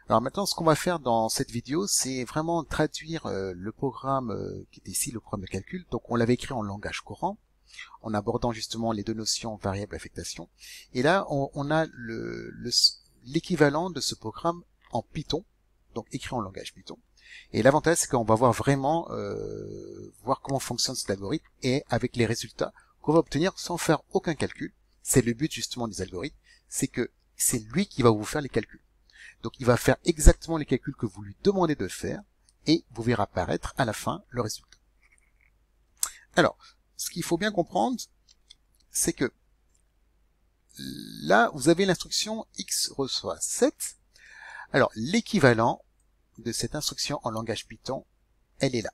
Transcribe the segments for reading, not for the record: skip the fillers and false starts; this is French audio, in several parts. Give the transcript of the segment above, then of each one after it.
Alors maintenant, ce qu'on va faire dans cette vidéo, c'est vraiment traduire le programme qui est ici, le programme de calcul. Donc on l'avait écrit en langage courant, en abordant justement les deux notions variable et affectation. Et là, on a l'équivalent de ce programme en Python, donc écrit en langage Python. Et l'avantage, c'est qu'on va voir comment fonctionne cet algorithme et avec les résultats qu'on va obtenir sans faire aucun calcul. C'est le but justement des algorithmes, c'est que c'est lui qui va vous faire les calculs. Donc il va faire exactement les calculs que vous lui demandez de faire et vous verrez apparaître à la fin le résultat. Alors, ce qu'il faut bien comprendre, c'est que là, vous avez l'instruction x reçoit 7. Alors, l'équivalent de cette instruction en langage Python, elle est là.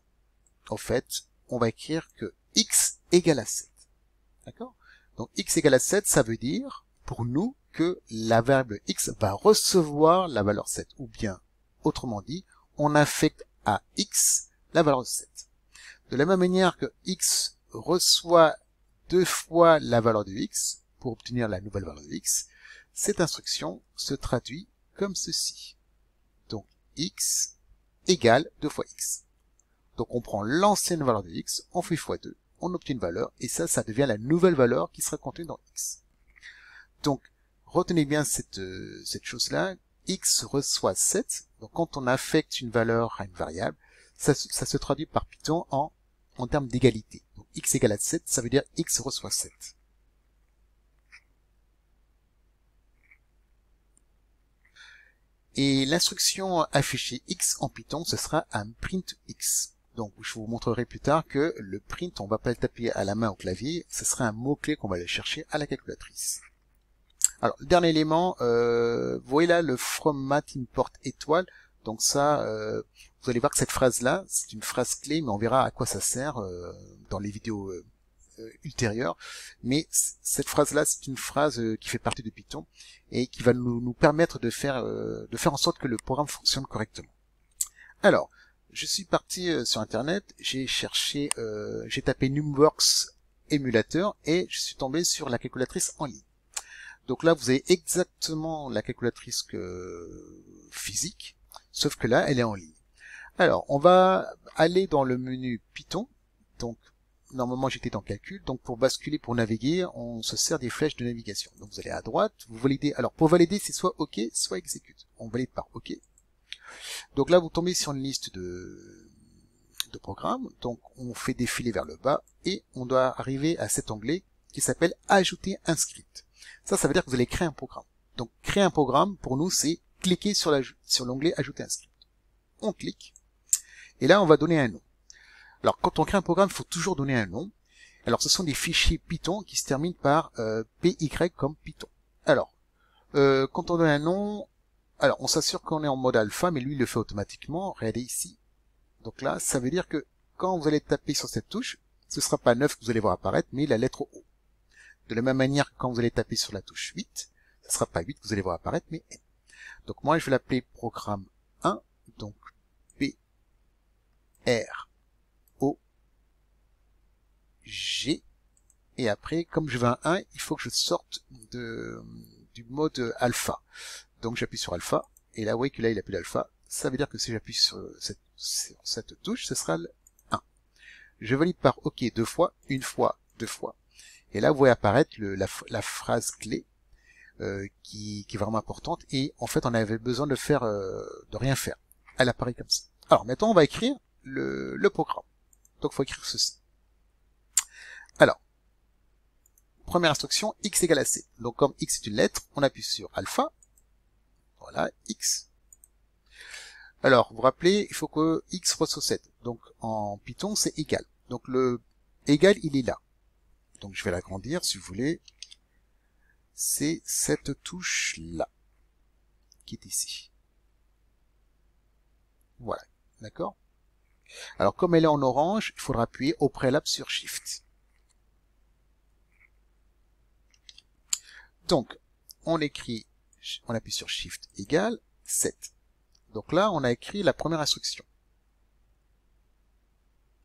En fait, on va écrire que x égale à 7. D'accord? Donc x égale à 7, ça veut dire, pour nous, que la variable x va recevoir la valeur 7. Ou bien, autrement dit, on affecte à x la valeur 7. De la même manière que x reçoit 2 fois la valeur de x pour obtenir la nouvelle valeur de x, cette instruction se traduit comme ceci. Donc x égale 2 fois x. Donc on prend l'ancienne valeur de x, on fait x2, on obtient une valeur, et ça devient la nouvelle valeur qui sera contenue dans x. Donc, retenez bien cette chose-là, x reçoit 7, donc quand on affecte une valeur à une variable, ça se traduit par Python en termes d'égalité. Donc x égale à 7, ça veut dire x reçoit 7. Et l'instruction afficher x en Python, ce sera un print x. Donc je vous montrerai plus tard que le print, on va pas le taper à la main au clavier, ce sera un mot-clé qu'on va aller chercher à la calculatrice. Alors, le dernier élément, vous voyez là le from mat import étoile. Donc ça, vous allez voir que cette phrase-là, c'est une phrase clé, mais on verra à quoi ça sert dans les vidéos ultérieures. Mais cette phrase-là, c'est une phrase qui fait partie de Python et qui va nous permettre de faire en sorte que le programme fonctionne correctement. Alors, je suis parti sur Internet, j'ai cherché, j'ai tapé Numworks émulateur et je suis tombé sur la calculatrice en ligne. Donc là, vous avez exactement la calculatrice physique, sauf que là, elle est en ligne. Alors, on va aller dans le menu Python. Donc, normalement, j'étais dans Calcul. Donc, pour basculer, pour naviguer, on se sert des flèches de navigation. Donc, vous allez à droite, vous validez. Alors, pour valider, c'est soit OK, soit Execute. On valide par OK. Donc là, vous tombez sur une liste de programmes. Donc, on fait défiler vers le bas et on doit arriver à cet onglet qui s'appelle Ajouter un script. Ça veut dire que vous allez créer un programme. Donc, créer un programme, pour nous, c'est cliquer sur l'onglet Ajouter un script. On clique. Et là, on va donner un nom. Alors, quand on crée un programme, il faut toujours donner un nom. Alors, ce sont des fichiers Python qui se terminent par PY comme Python. Alors, quand on donne un nom, alors on s'assure qu'on est en mode alpha, mais lui, il le fait automatiquement. Regardez ici. Donc là, ça veut dire que quand vous allez taper sur cette touche, ce ne sera pas 9 que vous allez voir apparaître, mais la lettre O. De la même manière que quand vous allez taper sur la touche 8, ce ne sera pas 8 que vous allez voir apparaître, mais N. Donc moi, je vais l'appeler programme 1, donc P, R, O, G, et après, comme je veux un 1, il faut que je sorte du mode alpha. Donc j'appuie sur alpha, et là, vous voyez que là, il appuie l'alpha. Ça veut dire que si j'appuie sur cette touche, ce sera le 1. Je valide par OK 2 fois, 1 fois, 2 fois. Et là, vous voyez apparaître la phrase clé qui est vraiment importante. Et en fait, on avait besoin de rien faire. Elle apparaît comme ça. Alors maintenant, on va écrire le programme. Donc, il faut écrire ceci. Alors, première instruction, x égale à c. Donc, comme x est une lettre, on appuie sur alpha. Voilà, x. Alors, vous vous rappelez, il faut que x reçoit 7. Donc, en Python, c'est égal. Donc, le égal, il est là. Donc je vais l'agrandir si vous voulez. C'est cette touche-là qui est ici. Voilà, d'accord? Alors comme elle est en orange, il faudra appuyer au préalable sur Shift. Donc, on appuie sur Shift égale 7. Donc là, on a écrit la première instruction.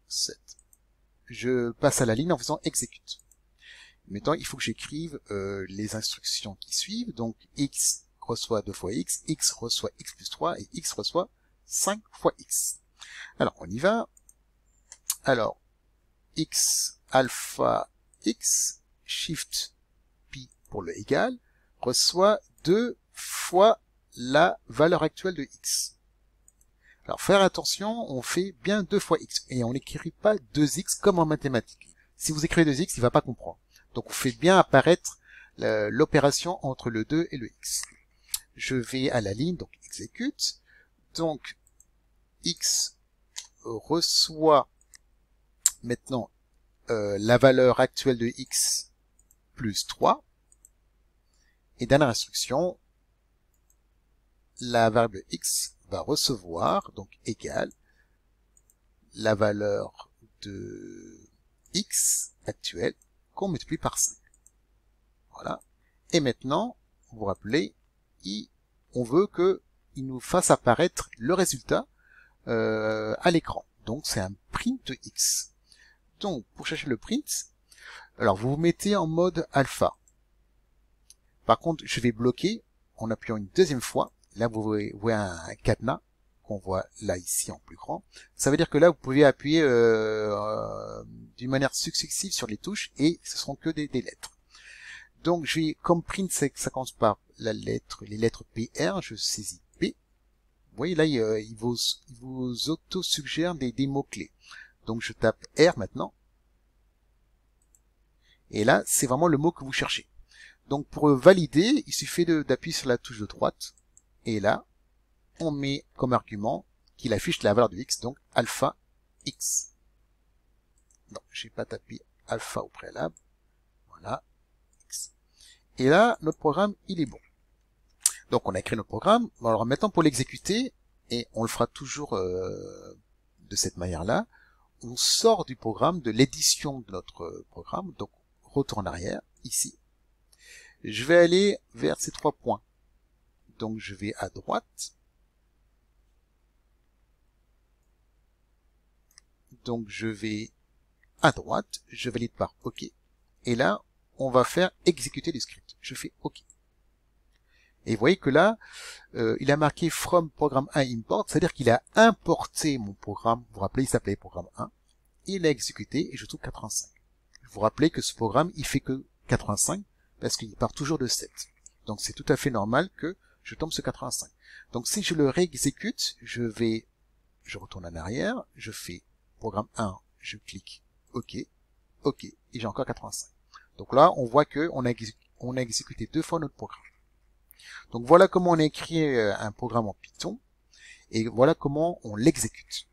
7. Je passe à la ligne en faisant Execute. Maintenant, il faut que j'écrive les instructions qui suivent. Donc, x reçoit 2 fois x reçoit x plus 3, et x reçoit 5 fois x. Alors, on y va. Alors, x alpha x, shift pi pour le égal, reçoit 2 fois la valeur actuelle de x. Alors, faire attention, on fait bien 2 fois x, et on n'écrit pas 2x comme en mathématiques. Si vous écrivez 2x, il va pas comprendre. Donc, on fait bien apparaître l'opération entre le 2 et le x. Je vais à la ligne, donc exécute. Donc, x reçoit maintenant la valeur actuelle de x plus 3. Et dans l'instruction, la variable x va recevoir, donc égal, la valeur de x actuelle qu'on multiplie par 5. Voilà. Et maintenant, vous vous rappelez, on veut qu'il nous fasse apparaître le résultat à l'écran. Donc c'est un print x. Donc pour chercher le print, alors vous vous mettez en mode alpha. Par contre, je vais bloquer en appuyant une deuxième fois. Là, vous voyez un cadenas qu'on voit là ici en plus grand. Ça veut dire que là, vous pouvez appuyer d'une manière successive sur les touches et ce seront que des lettres. Donc, je vais, comme print, ça commence par les lettres PR, je saisis P. Vous voyez là, il vous auto-suggère des mots-clés. Donc, je tape R maintenant. Et là, c'est vraiment le mot que vous cherchez. Donc, pour valider, il suffit d'appuyer sur la touche de droite. Et là, on met comme argument qu'il affiche la valeur de x, donc alpha x. Non, j'ai pas tapé alpha au préalable. Voilà, x. Et là, notre programme, il est bon. Donc, on a écrit notre programme. Alors, maintenant, pour l'exécuter, et on le fera toujours de cette manière-là, on sort du programme, de l'édition de notre programme. Donc, retour en arrière, ici. Je vais aller vers ces 3 points. Donc, je vais à droite. Donc, je vais à droite. Je valide par OK. Et là, on va faire exécuter le script. Je fais OK. Et vous voyez que là, il a marqué from programme 1 import, c'est-à-dire qu'il a importé mon programme. Vous vous rappelez, il s'appelait programme 1. Il a exécuté et je trouve 85. Vous vous rappelez que ce programme, il fait que 85 parce qu'il part toujours de 7. Donc, c'est tout à fait normal que je tombe sur 85. Donc, si je le réexécute, je retourne en arrière, je fais programme 1, je clique OK, OK, et j'ai encore 85. Donc là, on voit que on a exécuté 2 fois notre programme. Donc voilà comment on écrit un programme en Python, et voilà comment on l'exécute.